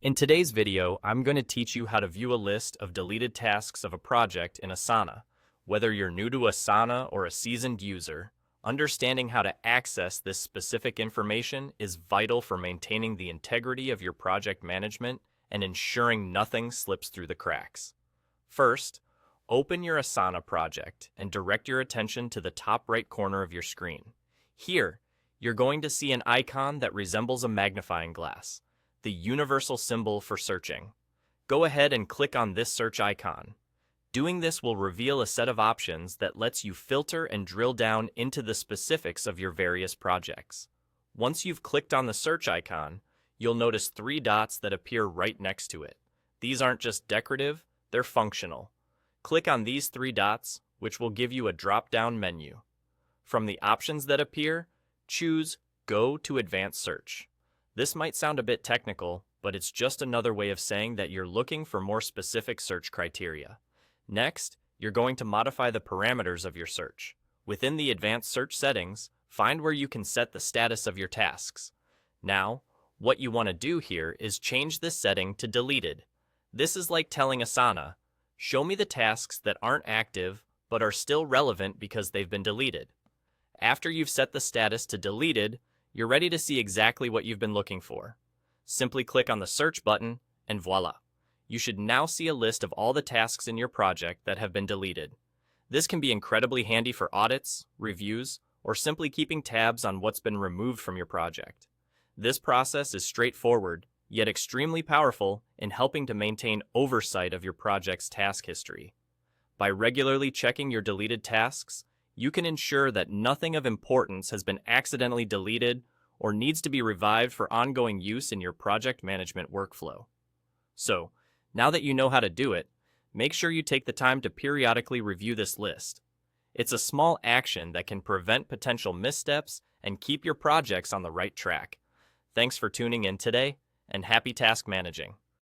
In today's video, I'm going to teach you how to view a list of deleted tasks of a project in Asana. Whether you're new to Asana or a seasoned user, understanding how to access this specific information is vital for maintaining the integrity of your project management and ensuring nothing slips through the cracks. First, open your Asana project and direct your attention to the top right corner of your screen. Here, you're going to see an icon that resembles a magnifying glass, the universal symbol for searching. Go ahead and click on this search icon. Doing this will reveal a set of options that lets you filter and drill down into the specifics of your various projects. Once you've clicked on the search icon, you'll notice three dots that appear right next to it. These aren't just decorative, they're functional. Click on these three dots, which will give you a drop-down menu. From the options that appear, choose Go to Advanced Search. This might sound a bit technical, but it's just another way of saying that you're looking for more specific search criteria. Next, you're going to modify the parameters of your search. Within the advanced search settings, find where you can set the status of your tasks. Now, what you want to do here is change this setting to deleted. This is like telling Asana, show me the tasks that aren't active but are still relevant because they've been deleted. After you've set the status to deleted, you're ready to see exactly what you've been looking for. Simply click on the search button and voila. You should now see a list of all the tasks in your project that have been deleted. This can be incredibly handy for audits, reviews, or simply keeping tabs on what's been removed from your project. This process is straightforward, yet extremely powerful in helping to maintain oversight of your project's task history. By regularly checking your deleted tasks, you can ensure that nothing of importance has been accidentally deleted or needs to be revived for ongoing use in your project management workflow. So, now that you know how to do it, make sure you take the time to periodically review this list. It's a small action that can prevent potential missteps and keep your projects on the right track. Thanks for tuning in today, and happy task managing.